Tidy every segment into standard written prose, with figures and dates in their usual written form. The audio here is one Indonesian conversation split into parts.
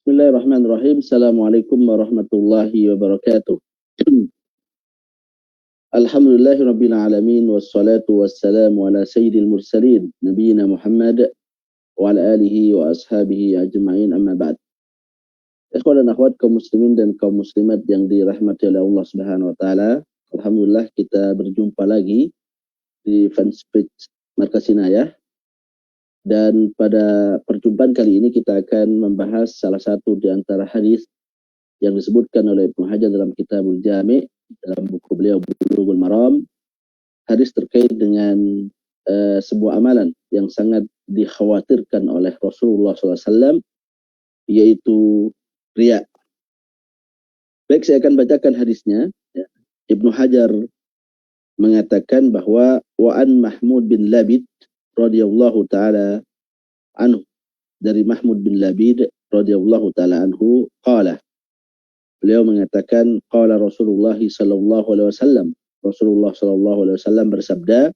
Bismillahirrahmanirrahim. Assalamualaikum warahmatullahi wabarakatuh. Alhamdulillahirabbil alamin wassalatu wassalamu ala sayyidil mursalin nabiyina Muhammad wa ala alihi wa ashabihi ajma'in, amma ba'd. Ikhwan dan akhwat kaum muslimin dan kaum muslimat yang dirahmati oleh Allah Subhanahu wa taala. Alhamdulillah kita berjumpa lagi di fanpage Markas Inayah. Dan pada perjumpaan kali ini kita akan membahas salah satu di antara hadis yang disebutkan oleh Ibnu Hajar dalam Kitabul Jami', dalam buku beliau Bulughul Maram, hadis terkait dengan sebuah amalan yang sangat dikhawatirkan oleh Rasulullah SAW, yaitu riya. Baik, saya akan bacakan hadisnya. Ibnu Hajar mengatakan bahwa wa'an Mahmud bin Labid radhiyallahu ta'ala anhu, dari Mahmud bin Labid radhiyallahu ta'ala anhu, qala, beliau mengatakan, qala Rasulullah sallallahu alaihi wasallam, Rasulullah sallallahu alaihi wasallam bersabda,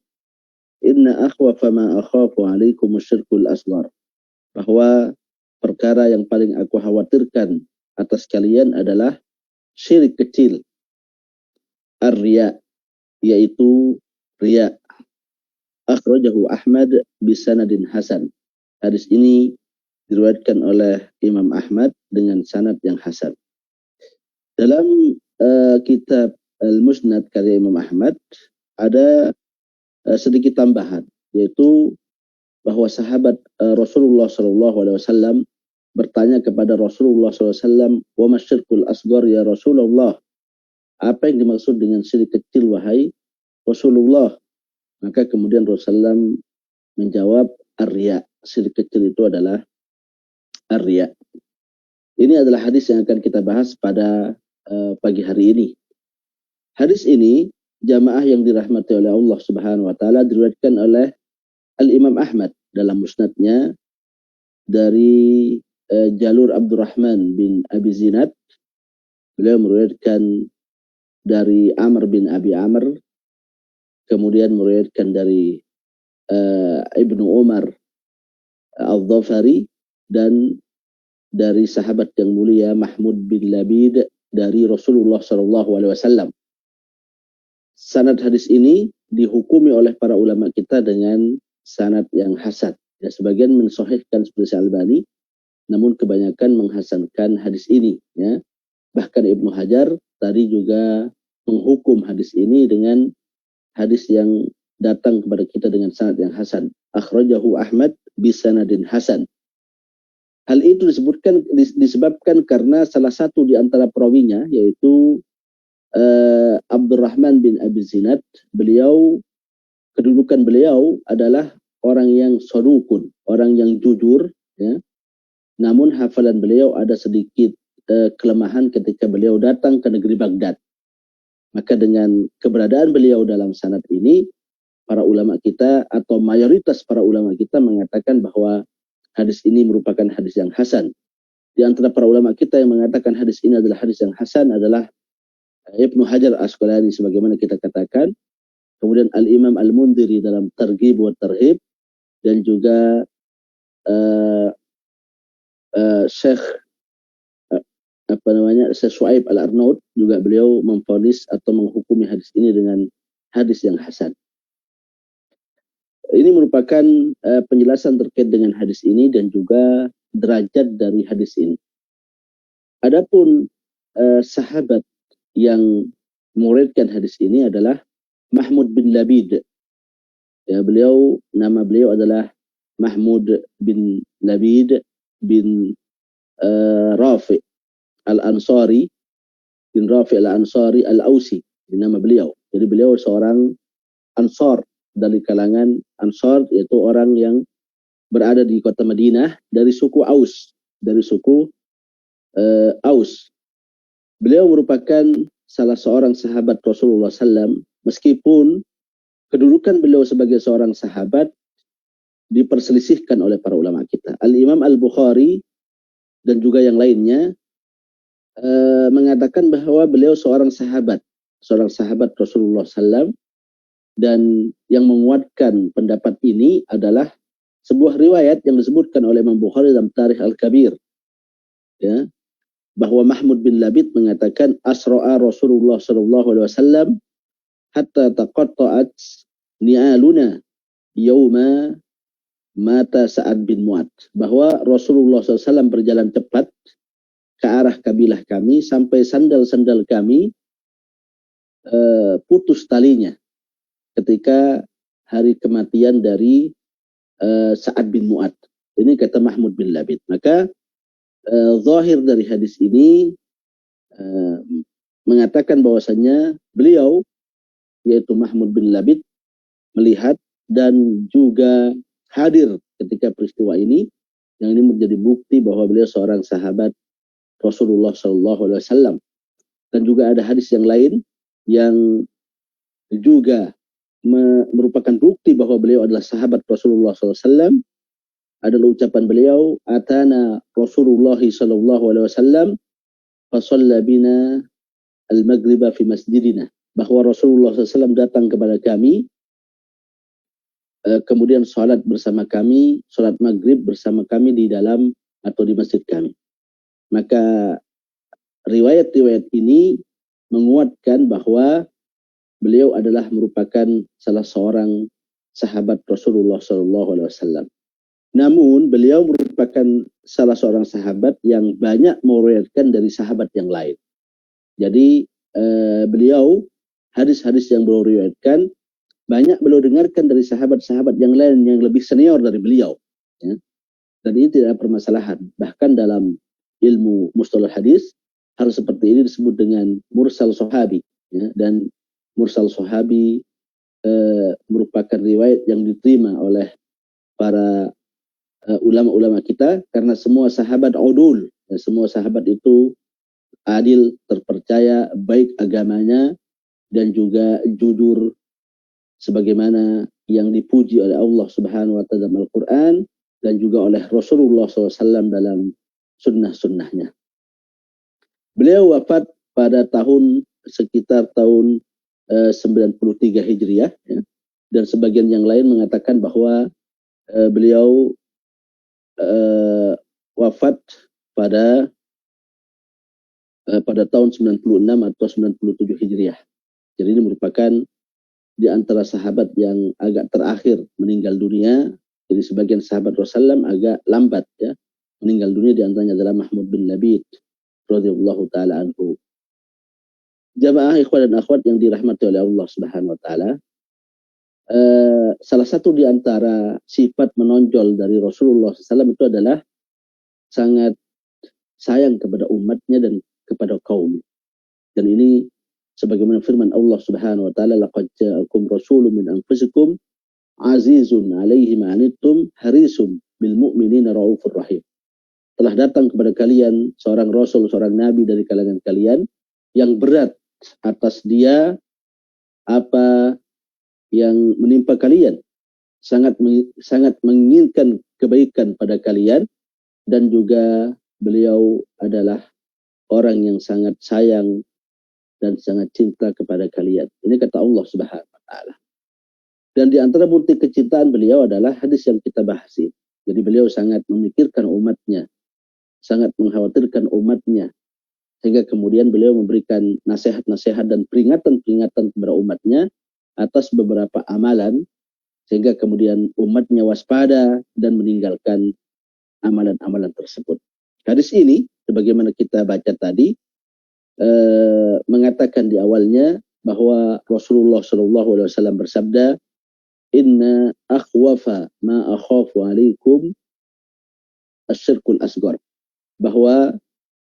inna akhwafa ma akhafu alaikum asyirkul asghar, bahwa perkara yang paling aku khawatirkan atas kalian adalah syirik kecil, ar-riya, yaitu riya. Akhrajahu Ahmad bisanadin hasan. Hadis ini diriwayatkan oleh Imam Ahmad dengan sanad yang hasan. Dalam kitab Al-Musnad karya Imam Ahmad ada sedikit tambahan, yaitu bahwa sahabat Rasulullah SAW bertanya kepada Rasulullah SAW, wa masyirkul asghar ya Rasulullah, apa yang dimaksud dengan syirik kecil wahai Rasulullah? Maka kemudian Rasulullah menjawab, ar-riya, syirik kecil itu adalah ar-riya. Ini adalah hadis yang akan kita bahas pada pagi hari ini. Hadis ini, jamaah yang dirahmati oleh Allah Subhanahu wa taala, diriwayatkan oleh Al-Imam Ahmad dalam musnadnya dari jalur Abdurrahman bin Abi Zinad. Beliau meriwayatkan dari Amr bin Abi Amr, kemudian meriwayatkan dari Ibnu Umar Al-Dhafari, dan dari sahabat yang mulia Mahmud bin Labid dari Rasulullah SAW. Sanad hadis ini dihukumi oleh para ulama kita dengan sanad yang hasan. Ya, sebagian mensahihkan seperti Al-Albani, namun kebanyakan menghasankan hadis ini. Ya. Bahkan Ibnu Hajar tadi juga menghukum hadis ini dengan hadis yang datang kepada kita dengan sanad yang hasan. Akhrajahu Ahmad bisanadin hasan. Hal itu disebabkan karena salah satu di antara perawinya, yaitu Abdurrahman bin Abi Zinad, kedudukan beliau adalah orang yang sadukun, orang yang jujur, ya. Namun hafalan beliau ada sedikit kelemahan ketika beliau datang ke negeri Baghdad. Maka dengan keberadaan beliau dalam sanad ini, para ulama kita atau mayoritas para ulama kita mengatakan bahwa hadis ini merupakan hadis yang hasan. Di antara para ulama kita yang mengatakan hadis ini adalah hadis yang hasan adalah Ibnu Hajar Asqalani sebagaimana kita katakan, kemudian Al-Imam Al-Mundhiri dalam Targhib wa Tarhib, dan juga Syekh Syekh Shu'aib Al-Arnaud, juga beliau memvonis atau menghukumi hadis ini dengan hadis yang hasan. Ini merupakan penjelasan terkait dengan hadis ini dan juga derajat dari hadis ini. Adapun sahabat yang memuridkan hadis ini adalah Mahmud bin Labid. Ya, nama beliau adalah Mahmud bin Labid bin Rafi Al-Ansari, bin Rafi Al-Ansari Al-Ausi, nama beliau. Jadi beliau seorang Ansar, dari kalangan Ansar, yaitu orang yang berada di kota Madinah dari suku Aus, Aus. Beliau merupakan salah seorang sahabat Rasulullah SAW, meskipun kedudukan beliau sebagai seorang sahabat diperselisihkan oleh para ulama kita. Al-Imam Al-Bukhari dan juga yang lainnya mengatakan bahwa beliau seorang sahabat Rasulullah SAW, dan yang menguatkan pendapat ini adalah sebuah riwayat yang disebutkan oleh Imam Bukhari dalam Tarikh Al-Kabir. ya, bahwa Mahmud bin Labid mengatakan asra'a Rasulullah sallallahu alaihi wasallam hatta taqatta'at ni'aluna yauma mata Sa'ad bin Mu'ad, bahwa Rasulullah SAW berjalan cepat ke arah kabilah kami sampai sandal-sandal kami putus talinya ketika hari kematian dari Sa'ad bin Mu'ad. Ini kata Mahmud bin Labid. Maka zahir dari hadis ini mengatakan bahwasannya beliau, yaitu Mahmud bin Labid, melihat dan juga hadir ketika peristiwa ini, yang ini menjadi bukti bahwa beliau seorang sahabat Rasulullah SAW. Dan juga ada hadis yang lain yang juga merupakan bukti bahwa beliau adalah sahabat Rasulullah SAW. Adalah ucapan beliau, atana Rasulullah SAW fasalla bina al-maghriba fi masjidina, bahwa Rasulullah SAW datang kepada kami, kemudian sholat bersama kami, sholat maghrib bersama kami di dalam atau di masjid kami. Maka riwayat-riwayat ini menguatkan bahwa beliau adalah merupakan salah seorang sahabat Rasulullah SAW. Namun beliau merupakan salah seorang sahabat yang banyak meriwayatkan dari sahabat yang lain. Jadi beliau, hadis-hadis yang beliau riwayatkan banyak beliau dengarkan dari sahabat-sahabat yang lain yang lebih senior dari beliau, ya. Dan ini tidak ada permasalahan. Bahkan dalam ilmu mustalah hadis, hal seperti ini disebut dengan mursal sahabi, ya. Dan mursal sahabi merupakan riwayat yang diterima oleh para ulama-ulama kita, karena semua sahabat udul, ya, semua sahabat itu adil, terpercaya, baik agamanya, dan juga jujur sebagaimana yang dipuji oleh Allah Subhanahu wa Ta'ala dalam Al-Quran dan juga oleh Rasulullah SAW dalam sunnah-sunnahnya. Beliau wafat pada sekitar tahun 93 Hijriah, ya. Dan sebagian yang lain mengatakan bahwa beliau wafat pada tahun 96 atau 97 Hijriah. Jadi ini merupakan di antara sahabat yang agak terakhir meninggal dunia. Jadi sebagian sahabat Rasulullah agak lambat, ya, meninggal dunia, di antaranya adalah Mahmud bin Labid radhiyallahu taala anhu. Jamaah ikhwan dan akhwat yang dirahmati oleh Allah Subhanahu wa taala, salah satu di antara sifat menonjol dari Rasulullah SAW itu adalah sangat sayang kepada umatnya dan kepada kaum. Dan ini sebagaimana firman Allah Subhanahu wa taala, laqad ja'akum rasulun min anfusikum azizun 'alaihi ma 'anittum harisun bil mu'minina raufur rahim. Telah datang kepada kalian seorang rasul, seorang nabi dari kalangan kalian yang berat atas dia apa yang menimpa kalian, sangat menginginkan kebaikan pada kalian, dan juga beliau adalah orang yang sangat sayang dan sangat cinta kepada kalian. Ini kata Allah Subhanahu wa taala. Dan di antara bukti kecintaan beliau adalah hadis yang kita bahas ini. Jadi beliau sangat memikirkan umatnya, sangat mengkhawatirkan umatnya, sehingga kemudian beliau memberikan nasihat-nasihat dan peringatan-peringatan kepada umatnya atas beberapa amalan, sehingga kemudian umatnya waspada dan meninggalkan amalan-amalan tersebut. Hadis ini, sebagaimana kita baca tadi, mengatakan di awalnya bahwa Rasulullah SAW bersabda, inna akhwafa ma akhafu alaikum asyirkul asghar, bahwa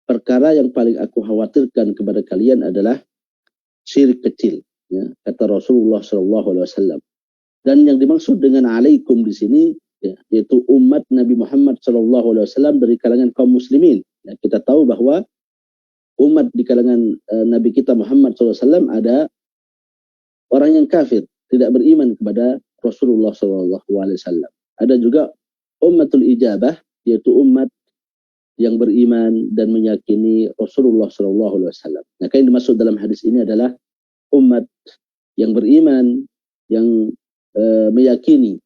perkara yang paling aku khawatirkan kepada kalian adalah syirik kecil, ya, kata Rasulullah SAW. Dan yang dimaksud dengan alaikum di sini, ya, yaitu umat Nabi Muhammad SAW dari kalangan kaum muslimin. Ya, kita tahu bahwa umat di kalangan Nabi kita Muhammad SAW ada orang yang kafir, tidak beriman kepada Rasulullah SAW. Ada juga ummatul ijabah, yaitu umat yang beriman dan meyakini Rasulullah SAW. Nah, yang dimaksud dalam hadis ini adalah umat yang beriman, yang meyakini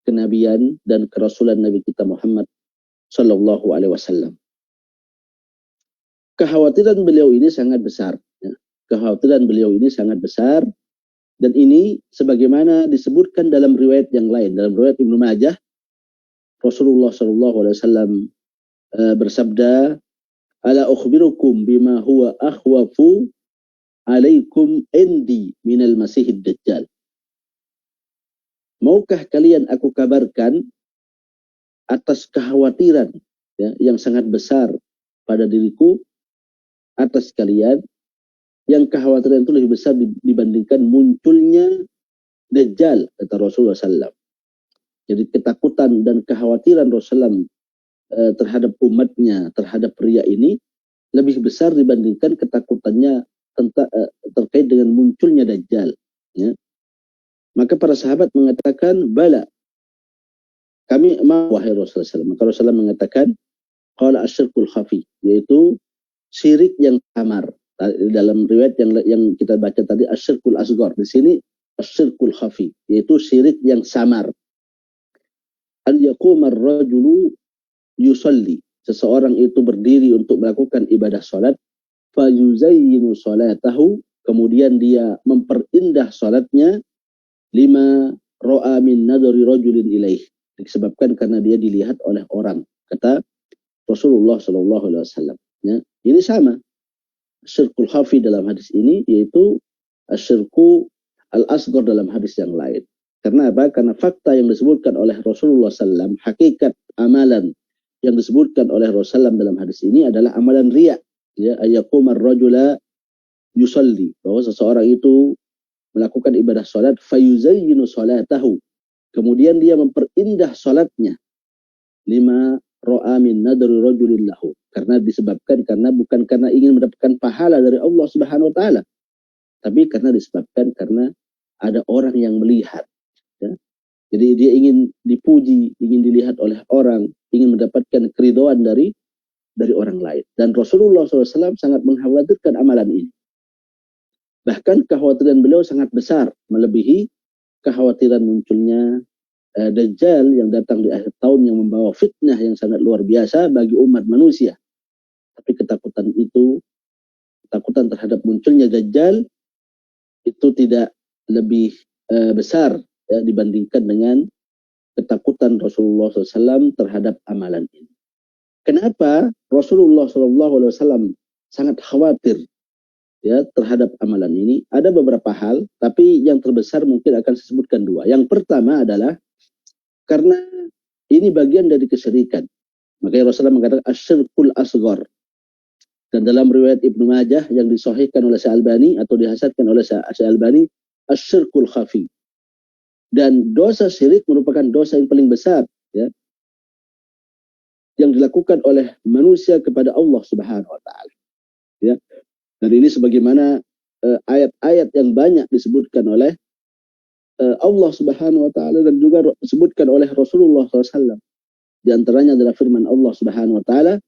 kenabian dan kerasulan Nabi kita Muhammad SAW. kekhawatiran beliau ini sangat besar. Ya. Kekhawatiran beliau ini sangat besar. Dan ini sebagaimana disebutkan dalam riwayat yang lain. Dalam riwayat Ibnu Majah, Rasulullah SAW bersabda, "Ala ukhbirukum bima huwa akhwafu alaikum indi minal masihid dajjal." Maukah kalian aku kabarkan atas kekhawatiran ya, yang sangat besar pada diriku atas kalian, yang kekhawatiran itu lebih besar dibandingkan munculnya Dajjal, kata Rasulullah SAW. Jadi ketakutan dan kekhawatiran Rasulullah terhadap umatnya, terhadap pria ini lebih besar dibandingkan ketakutannya terkait dengan munculnya Dajjal. Ya. Maka para sahabat mengatakan, bala, kami mau wahai Rasulullah SAW. Maka Rasulullah mengatakan, qala asyirkul khafi, yaitu syirik yang samar. Dalam riwayat yang kita baca tadi, asyirkul asghar. Di sini asyirkul khafi, yaitu syirik yang samar. An yaqumar rajulu yusalli, seseorang itu berdiri untuk melakukan ibadah salat, fayuzayyinu salatahu, kemudian dia memperindah salatnya, lima ra'a min nadari rajulin ilaih, disebabkan karena dia dilihat oleh orang, kata Rasulullah SAW. Ya, ini sama syirkul khafi dalam hadis ini, yaitu asyirku al-asghar dalam hadis yang lain. Karena apa? Karena fakta yang disebutkan oleh Rasulullah SAW, hakikat amalan yang disebutkan oleh Rasulullah SAW dalam hadis ini adalah amalan riya. Ya, ayakumar rajula yusalli, bahwa seseorang itu melakukan ibadah salat, fayuzayyinu salatahu, kemudian dia memperindah salatnya, lima ra'a min nadri rajulin lahu, karena disebabkan bukan karena ingin mendapatkan pahala dari Allah Subhanahu wa taala, tapi karena disebabkan karena ada orang yang melihat. Ya. Jadi dia ingin dipuji, ingin dilihat oleh orang, ingin mendapatkan keridhaan dari orang lain. Dan Rasulullah SAW sangat mengkhawatirkan amalan ini. Bahkan kekhawatiran beliau sangat besar, melebihi kekhawatiran munculnya Dajjal yang datang di akhir tahun, yang membawa fitnah yang sangat luar biasa bagi umat manusia. Tapi ketakutan terhadap munculnya Dajjal itu tidak lebih besar ya, dibandingkan dengan ketakutan Rasulullah SAW terhadap amalan ini. Kenapa Rasulullah SAW sangat khawatir ya terhadap amalan ini? Ada beberapa hal, tapi yang terbesar mungkin akan saya sebutkan dua. Yang pertama adalah karena ini bagian dari kesyirikan. Makanya Rasulullah mengatakan asyirkul asghar. Dan dalam riwayat Ibnu Majah yang disahihkan oleh Syalbani atau dihasankan oleh Syalbani, asyirkul khafi. Dan dosa syirik merupakan dosa yang paling besar ya, yang dilakukan oleh manusia kepada Allah Subhanahu wa taala. Ya. Dan ini sebagaimana ayat-ayat yang banyak disebutkan oleh Allah Subhanahu wa taala dan juga disebutkan oleh Rasulullah SAW. Di antaranya adalah firman Allah Subhanahu wa taala,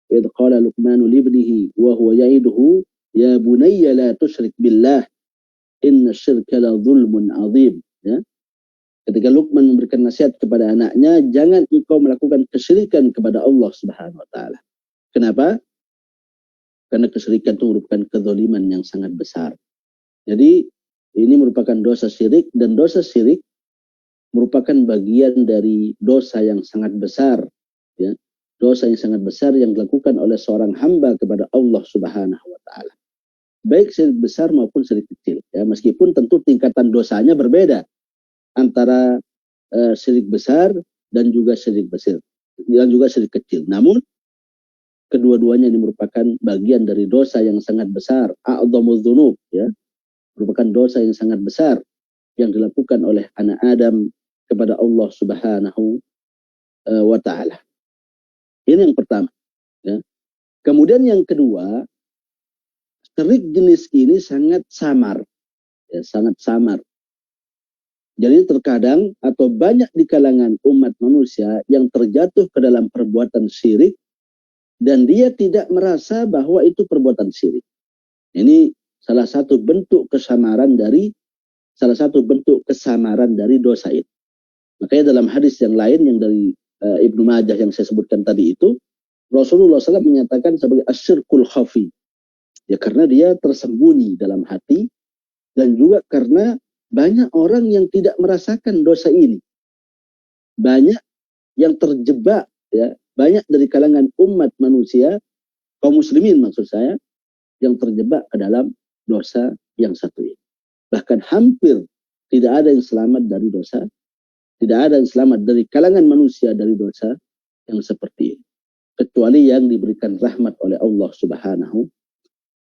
"Idz qala Luqmanu li ibnihi wa huwa ya'iduhu ya bunayya la tusyrik billah inna syirka la dzulmun 'adzim." Ya. Ketika Luqman memberikan nasihat kepada anaknya, jangan engkau melakukan kesyirikan kepada Allah Subhanahu wa taala. Kenapa? Karena kesyirikan itu merupakan kezaliman yang sangat besar. Jadi ini merupakan dosa syirik, dan dosa syirik merupakan bagian dari dosa yang sangat besar. Ya. Dosa yang sangat besar yang dilakukan oleh seorang hamba kepada Allah Subhanahu wa taala. Baik syirik besar maupun syirik kecil. Ya. Meskipun tentu tingkatan dosanya berbeda antara syirik besar dan juga syirik kecil. Namun kedua-duanya ini merupakan bagian dari dosa yang sangat besar. A'dzamudz dzunub, ya. Merupakan dosa yang sangat besar yang dilakukan oleh anak Adam kepada Allah Subhanahu wa taala. Ini yang pertama, ya. Kemudian yang kedua, syirik jenis ini sangat samar. Ya, sangat samar. Jadi terkadang atau banyak di kalangan umat manusia yang terjatuh ke dalam perbuatan syirik dan dia tidak merasa bahwa itu perbuatan syirik. Ini salah satu bentuk kesamaran dari dosa itu. Makanya dalam hadis yang lain yang dari Ibnu Majah yang saya sebutkan tadi itu, Rasulullah SAW menyatakan sebagai asyirkul khafi. Ya karena dia tersembunyi dalam hati, dan juga karena banyak orang yang tidak merasakan dosa ini. Banyak yang terjebak, ya, banyak dari kalangan umat manusia, kaum muslimin maksud saya, yang terjebak ke dalam dosa yang satu ini. Bahkan hampir tidak ada yang selamat dari dosa, tidak ada yang selamat dari kalangan manusia dari dosa yang seperti ini, kecuali yang diberikan rahmat oleh Allah Subhanahu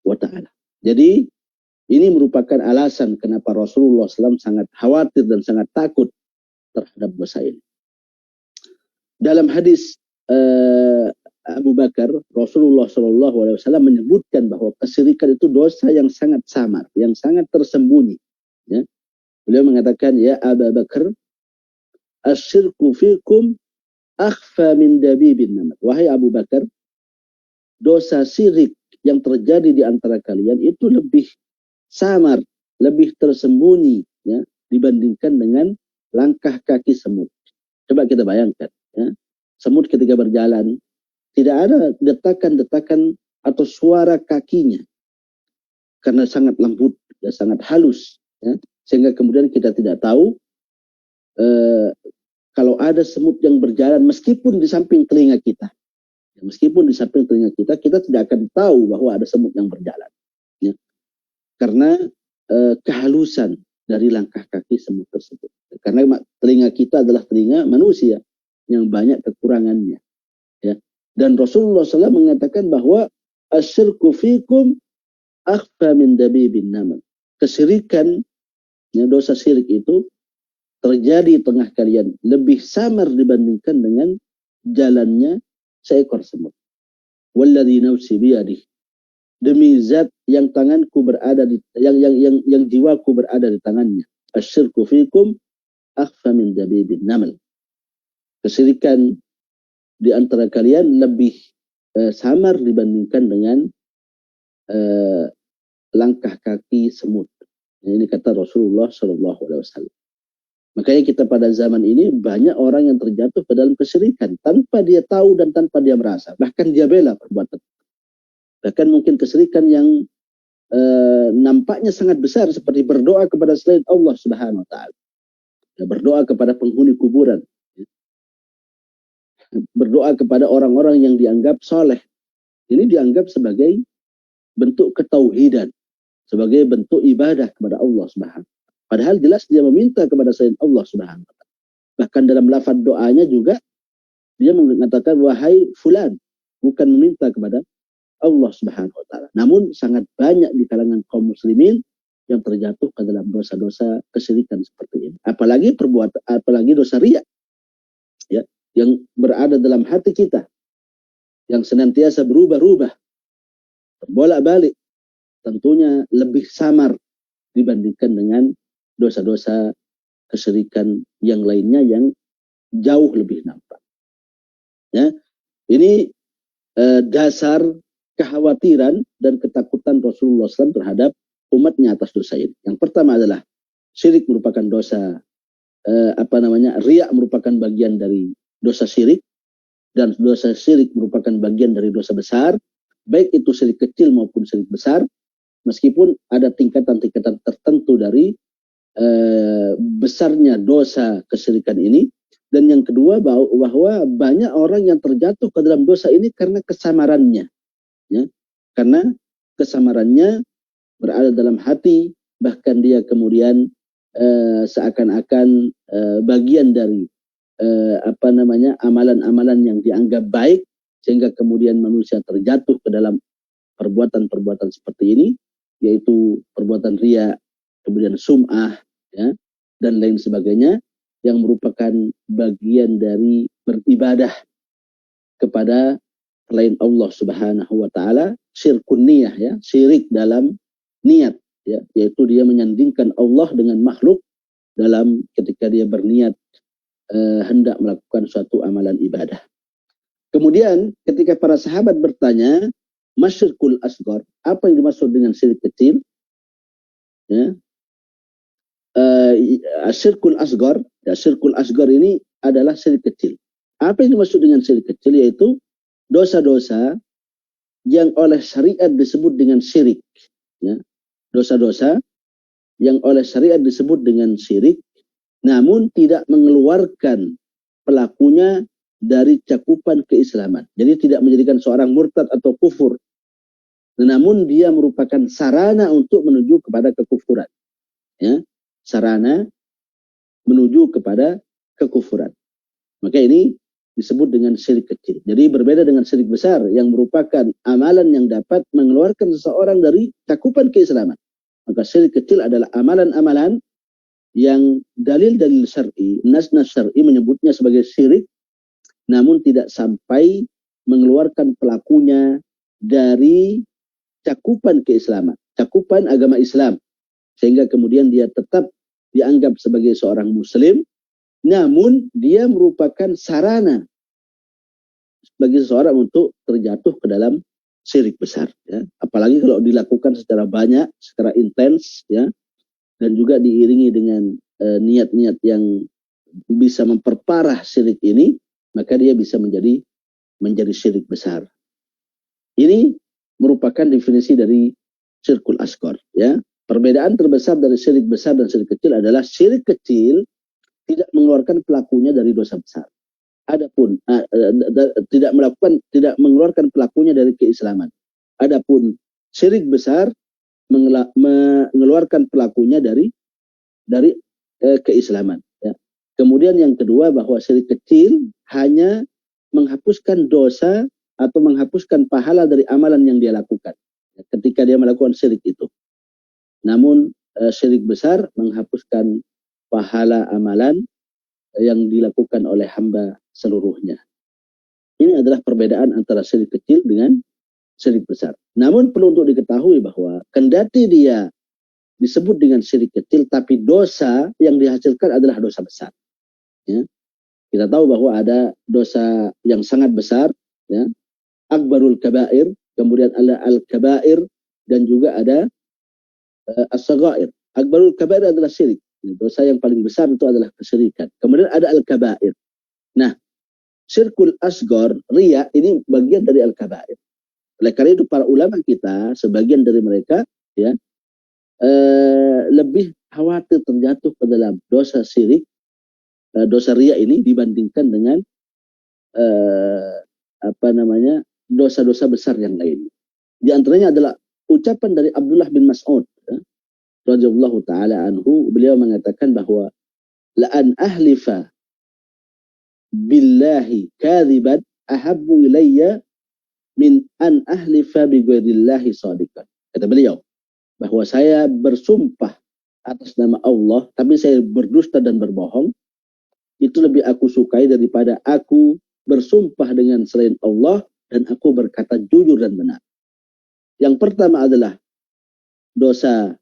wa Ta'ala. Jadi ini merupakan alasan kenapa Rasulullah SAW sangat khawatir dan sangat takut terhadap dosa ini. Dalam hadis Abu Bakar, Rasulullah SAW menyebutkan bahwa kesyirikan itu dosa yang sangat samar, yang sangat tersembunyi. Ya. Beliau mengatakan, ya Abu Bakar, asyirku fikum akhfa min dabibin namat. Wahai Abu Bakar, dosa syirik yang terjadi di antara kalian itu lebih samar, lebih tersembunyi, ya, dibandingkan dengan langkah kaki semut. Coba kita bayangkan, ya, semut ketika berjalan tidak ada detakan-detakan atau suara kakinya karena sangat lembut, ya, sangat halus, ya, sehingga kemudian kita tidak tahu kalau ada semut yang berjalan meskipun di samping telinga kita. Meskipun di samping telinga kita, kita tidak akan tahu bahwa ada semut yang berjalan. Ya. Karena kehalusan dari langkah kaki semut tersebut. Karena telinga kita adalah telinga manusia yang banyak kekurangannya. Ya. Dan Rasulullah SAW mengatakan bahwa asyirku fikum akhfa min dabibin namal. Kesyirikan, ya, dosa syirik itu terjadi di tengah kalian lebih samar dibandingkan dengan jalannya seekor semut. Walladzi nafsi biyadih, demi zat yang tanganku berada di yang jiwaku berada di tangannya. Asyirku fikum akhfa min dabibin namal. Kesyirikan di antara kalian lebih samar dibandingkan dengan langkah kaki semut. Ini kata Rasulullah SAW. Makanya kita pada zaman ini banyak orang yang terjatuh ke dalam kesyirikan tanpa dia tahu dan tanpa dia merasa. Bahkan dia bela perbuatan. Bahkan mungkin kesyirikan yang nampaknya sangat besar seperti berdoa kepada selain Allah Subhanahu wa Ta'ala. Ya, berdoa kepada penghuni kuburan. Berdoa kepada orang-orang yang dianggap soleh. Ini dianggap sebagai bentuk ketauhidan, sebagai bentuk ibadah kepada Allah Subhanahu. Padahal jelas dia meminta kepada selain Allah Subhanahu wa Ta'ala. Bahkan dalam lafaz doanya juga dia mengatakan wahai fulan, bukan meminta kepada Allah Subhanahu wa Ta'ala. Namun sangat banyak di kalangan kaum muslimin yang terjatuh ke dalam dosa-dosa kesyirikan seperti ini. Apalagi dosa riya, ya, yang berada dalam hati kita, yang senantiasa berubah-ubah, bolak-balik, tentunya lebih samar dibandingkan dengan dosa-dosa kesyirikan yang lainnya yang jauh lebih nampak. Ya, ini dasar kekhawatiran dan ketakutan Rasulullah SAW terhadap umatnya atas dosa ini. Yang pertama adalah syirik merupakan dosa, riya merupakan bagian dari dosa syirik, dan dosa syirik merupakan bagian dari dosa besar, baik itu syirik kecil maupun syirik besar, meskipun ada tingkatan-tingkatan tertentu dari besarnya dosa kesyirikan ini. Dan yang kedua bahwa banyak orang yang terjatuh ke dalam dosa ini karena kesamarannya, ya, karena kesamarannya berada dalam hati, bahkan dia kemudian seakan-akan bagian dari amalan-amalan yang dianggap baik, sehingga kemudian manusia terjatuh ke dalam perbuatan-perbuatan seperti ini, yaitu perbuatan riya, kemudian sum'ah, ya, dan lain sebagainya, yang merupakan bagian dari beribadah kepada selain Allah Subhanahu wa Ta'ala, syirkun niyah, ya, syirik dalam niat, ya, yaitu dia menyandingkan Allah dengan makhluk dalam ketika dia berniat hendak melakukan suatu amalan ibadah. Kemudian ketika para sahabat bertanya, masyirkul asghar, apa yang dimaksud dengan syirik kecil? Ya. Syirkul asghar, ya, syirkul asghar ini adalah syirik kecil. Apa yang dimaksud dengan syirik kecil? Yaitu dosa-dosa yang oleh syariat disebut dengan syirik, ya. Dosa-dosa yang oleh syariat disebut dengan syirik, namun tidak mengeluarkan pelakunya dari cakupan keislaman. Jadi tidak menjadikan seorang murtad atau kufur, namun dia merupakan sarana untuk menuju kepada kekufuran, ya. Sarana menuju kepada kekufuran. Maka ini disebut dengan syirik kecil. Jadi berbeda dengan syirik besar yang merupakan amalan yang dapat mengeluarkan seseorang dari cakupan keislaman. Maka syirik kecil adalah amalan-amalan yang dalil-dalil syar'i, nas-nas syar'i menyebutnya sebagai syirik, namun tidak sampai mengeluarkan pelakunya dari cakupan keislaman, cakupan agama Islam, sehingga kemudian dia tetap dianggap sebagai seorang muslim, namun dia merupakan sarana bagi seseorang untuk terjatuh ke dalam syirik besar, ya. Apalagi kalau dilakukan secara banyak, secara intens, ya, dan juga diiringi dengan niat-niat yang bisa memperparah syirik ini, maka dia bisa menjadi syirik besar. Ini merupakan definisi dari syirkul asghar, ya. Perbedaan terbesar dari syirik besar dan syirik kecil adalah syirik kecil tidak mengeluarkan pelakunya dari dosa besar. Adapun tidak mengeluarkan pelakunya dari keislaman. Adapun syirik besar mengeluarkan pelakunya dari keislaman, ya. Kemudian yang kedua, bahwa syirik kecil hanya menghapuskan dosa atau menghapuskan pahala dari amalan yang dia lakukan, ya, ketika dia melakukan syirik itu. Namun syirik besar menghapuskan pahala amalan yang dilakukan oleh hamba seluruhnya. Ini adalah perbedaan antara syirik kecil dengan syirik besar. Namun perlu untuk diketahui bahwa kendati dia disebut dengan syirik kecil, tapi dosa yang dihasilkan adalah dosa besar, ya. Kita tahu bahwa ada dosa yang sangat besar, ya, akbarul kabair, kemudian ada al-kabair, dan juga ada as-saghair. Akbarul kabair adalah syirik. Dosa yang paling besar itu adalah kesyirikan. Kemudian ada al-kabair. Nah, syirkul asghar, riya, ini bagian dari al-kabair. Oleh karena itu para ulama kita, sebagian dari mereka, ya, lebih khawatir terjatuh ke dalam dosa syirik, dosa riya ini, dibandingkan dengan dosa-dosa besar yang lain. Di antaranya adalah ucapan dari Abdullah bin Mas'ud, ya, radhiyallahu taala anhu. Beliau mengatakan bahwa la an ahlifa billahi kadhiban ahabbu ilayya min an ahlifa bi ghairillahi shadiqan. Kata beliau bahwa saya bersumpah atas nama Allah tapi saya berdusta dan berbohong, itu lebih aku sukai daripada aku bersumpah dengan selain Allah dan aku berkata jujur dan benar. Yang pertama adalah dosa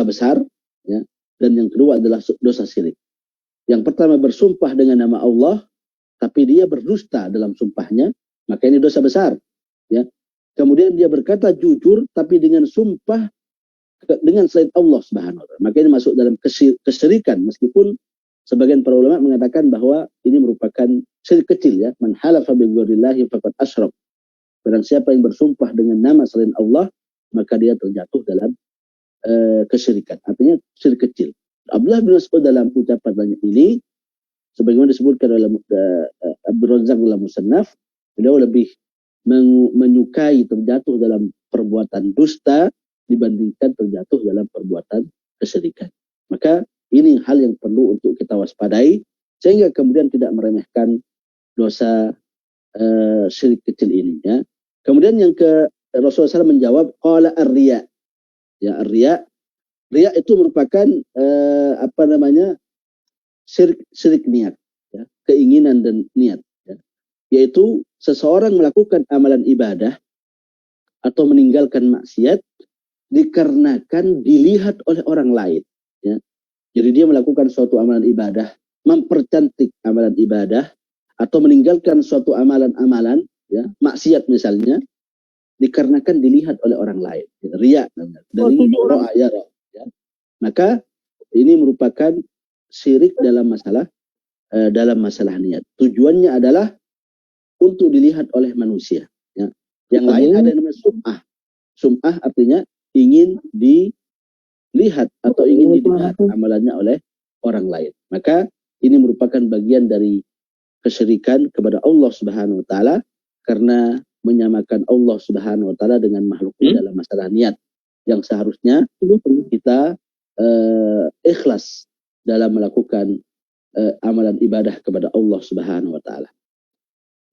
besar, ya, dan yang kedua adalah dosa syirik. Yang pertama bersumpah dengan nama Allah, tapi dia berdusta dalam sumpahnya, maka ini dosa besar, ya. Kemudian dia berkata jujur, tapi dengan sumpah dengan selain Allah Subhanahu wa Ta'ala, maka ini masuk dalam kesyirikan, meskipun sebagian para ulama mengatakan bahwa ini merupakan syirik kecil, ya. Man halafa bi ghairillahi faqad asyrak. Barang siapa yang bersumpah dengan nama selain Allah, maka dia terjatuh dalam kesyirikan. Artinya syirik kecil. Abdullah bin Mas'ud dalam ucapan ini, sebagaimana disebutkan oleh Abdul Razzaq dalam Musannaf, beliau lebih menyukai terjatuh dalam perbuatan dusta dibandingkan terjatuh dalam perbuatan kesyirikan. Maka ini hal yang perlu untuk kita waspadai, sehingga kemudian tidak meremehkan dosa syirik kecil ini, ya. Kemudian yang Rasulullah SAW menjawab qala ar-riya. Ya, ar-riya itu merupakan syirik niat, ya, keinginan dan niat, ya. Yaitu seseorang melakukan amalan ibadah atau meninggalkan maksiat dikarenakan dilihat oleh orang lain, ya. Jadi dia melakukan suatu amalan ibadah, mempercantik amalan ibadah, atau meninggalkan suatu amalan-amalan, ya, maksiat misalnya, dikarenakan dilihat oleh orang lain. Riya dari ro'a ya, ya. Maka ini merupakan syirik dalam masalah niat. Tujuannya adalah untuk dilihat oleh manusia. Ya. Yang lain ada yang namanya sum'ah. Sum'ah artinya ingin dilihat atau ingin didengar amalannya oleh orang lain. Maka ini merupakan bagian dari kesyirikan kepada Allah Subhanahu wa taala, karena menyamakan Allah Subhanahu wa taala dengan makhluknya dalam masalah niat, yang seharusnya kita ikhlas dalam melakukan amalan ibadah kepada Allah Subhanahu wa taala.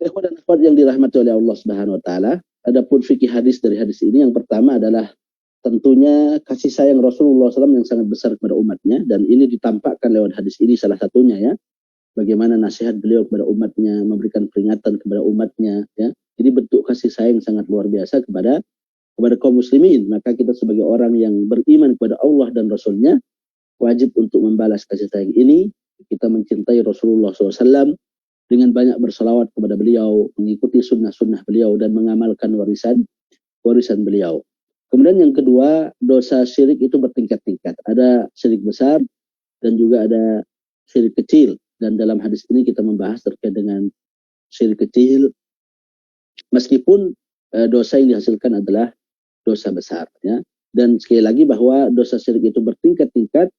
Ikhwan dan akhwat yang dirahmati oleh Allah Subhanahu wa taala, adapun fikih hadis dari hadis ini, yang pertama adalah tentunya kasih sayang Rasulullah SAW yang sangat besar kepada umatnya, dan ini ditampakkan lewat hadis ini salah satunya, ya. Bagaimana nasihat beliau kepada umatnya, memberikan peringatan kepada umatnya, ya. Jadi bentuk kasih sayang sangat luar biasa kepada kaum muslimin. Maka kita sebagai orang yang beriman kepada Allah dan Rasulnya wajib untuk membalas kasih sayang ini. Kita mencintai Rasulullah SAW dengan banyak bersalawat kepada beliau, mengikuti sunnah-sunnah beliau, dan mengamalkan warisan beliau. Kemudian yang kedua, dosa syirik itu bertingkat-tingkat. Ada syirik besar dan juga ada syirik kecil. Dan dalam hadis ini kita membahas terkait dengan syirik kecil, meskipun dosa yang dihasilkan adalah dosa besar, ya. Dan sekali lagi bahwa dosa syirik itu bertingkat-tingkat,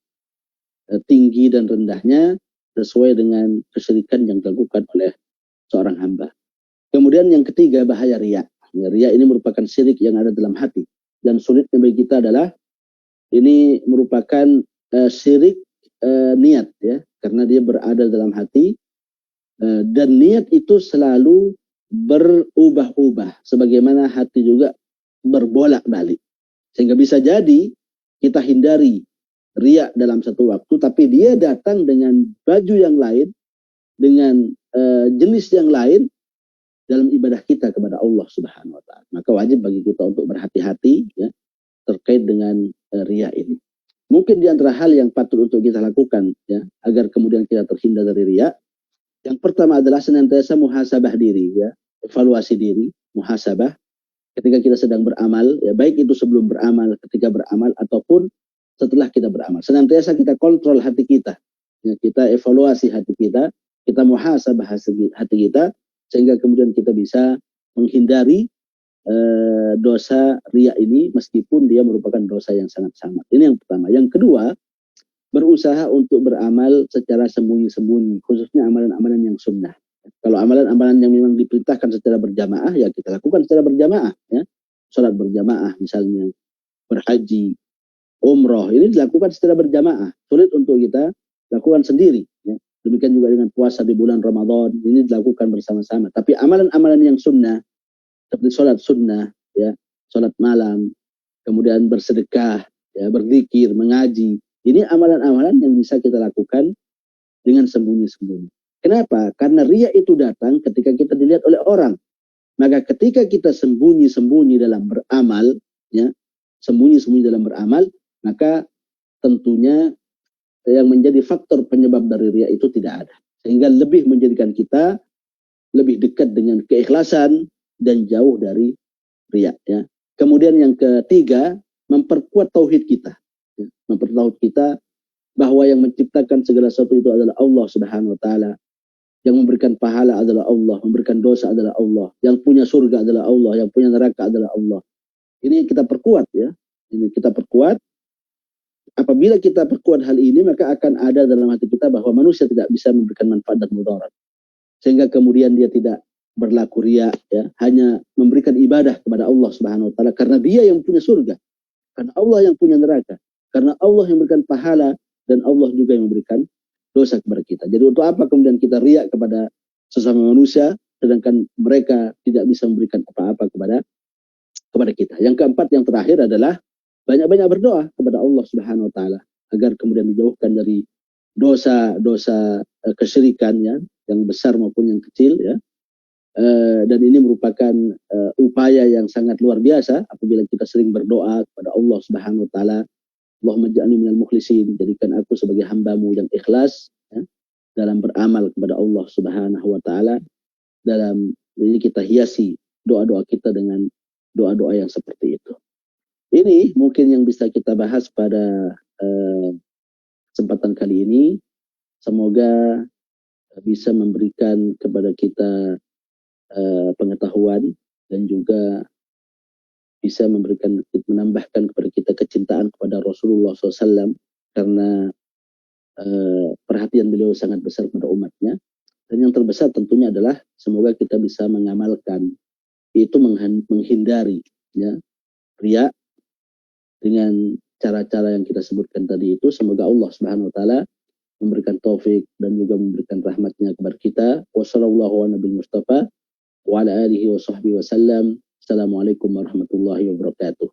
tinggi dan rendahnya sesuai dengan kesyirikan yang dilakukan oleh seorang hamba. Kemudian yang ketiga, bahaya riya. Riya ini merupakan syirik yang ada dalam hati, dan sulitnya bagi kita adalah ini merupakan syirik niat, ya, karena dia berada dalam hati, dan niat itu selalu berubah-ubah, sebagaimana hati juga berbolak-balik, sehingga bisa jadi kita hindari riya dalam satu waktu, tapi dia datang dengan baju yang lain, dengan jenis yang lain dalam ibadah kita kepada Allah Subhanahu wa taala. Maka wajib bagi kita untuk berhati-hati, ya, terkait dengan riya ini. Mungkin di antara hal yang patut untuk kita lakukan, ya, agar kemudian kita terhindar dari riya, yang pertama adalah senantiasa muhasabah diri, ya, evaluasi diri, muhasabah ketika kita sedang beramal, ya, baik itu sebelum beramal, ketika beramal, ataupun setelah kita beramal. Senantiasa kita kontrol hati kita, ya, kita evaluasi hati kita muhasabah hati kita, sehingga kemudian kita bisa menghindari dosa riya ini, meskipun dia merupakan dosa yang sangat samar. Ini yang pertama. Yang kedua, berusaha untuk beramal secara sembunyi-sembunyi, khususnya amalan-amalan yang sunnah. Kalau amalan-amalan yang memang diperintahkan secara berjamaah, ya kita lakukan secara berjamaah, ya. Sholat berjamaah misalnya, berhaji, umroh, ini dilakukan secara berjamaah. Sulit untuk kita lakukan sendiri, ya. Demikian juga dengan puasa di bulan Ramadan, ini dilakukan bersama-sama. Tapi amalan-amalan yang sunnah, seperti sholat sunnah, ya, sholat malam, kemudian bersedekah, ya, berzikir, mengaji. Ini amalan-amalan yang bisa kita lakukan dengan sembunyi-sembunyi. Kenapa? Karena riya itu datang ketika kita dilihat oleh orang. Maka ketika kita sembunyi-sembunyi dalam beramal, ya, sembunyi-sembunyi dalam beramal, maka tentunya yang menjadi faktor penyebab dari riya itu tidak ada. Sehingga lebih menjadikan kita lebih dekat dengan keikhlasan dan jauh dari riya, ya. Kemudian yang ketiga, memperkuat tauhid kita, ya. Memperkuat kita bahwa yang menciptakan segala sesuatu itu adalah Allah Subhanahu wa taala. Yang memberikan pahala adalah Allah, memberikan dosa adalah Allah, yang punya surga adalah Allah, yang punya neraka adalah Allah. Ini kita perkuat, ya. Ini kita perkuat. Apabila kita perkuat hal ini, maka akan ada dalam hati kita bahwa manusia tidak bisa memberikan manfaat dan mudarat. Sehingga kemudian dia tidak berlaku riya, ya, hanya memberikan ibadah kepada Allah Subhanahu wa taala karena dia yang punya surga, karena Allah yang punya neraka, karena Allah yang memberikan pahala, dan Allah juga yang memberikan dosa kepada kita. Jadi untuk apa kemudian kita riya kepada sesama manusia sedangkan mereka tidak bisa memberikan apa-apa kepada kita. Yang keempat, yang terakhir adalah banyak-banyak berdoa kepada Allah Subhanahu wa taala agar kemudian dijauhkan dari dosa-dosa kesyirikan, ya, yang besar maupun yang kecil, ya. Dan ini merupakan upaya yang sangat luar biasa apabila kita sering berdoa kepada Allah Subhanahu wa taala, Allahumma ja'alni minal mukhlisin, jadikan aku sebagai hambamu yang ikhlas, ya, dalam beramal kepada Allah Subhanahu wa taala. Dalam ini kita hiasi doa-doa kita dengan doa-doa yang seperti itu. Ini mungkin yang bisa kita bahas pada kesempatan kali ini. Semoga bisa memberikan kepada kita pengetahuan dan juga bisa menambahkan kepada kita kecintaan kepada Rasulullah SAW karena perhatian beliau sangat besar pada umatnya. Dan yang terbesar tentunya adalah semoga kita bisa mengamalkan, itu menghindari ya riya dengan cara-cara yang kita sebutkan tadi itu. Semoga Allah Subhanahu wa taala memberikan taufik dan juga memberikan rahmatnya kepada kita. Wassalamualaikum warahmatullahi wabarakatuh.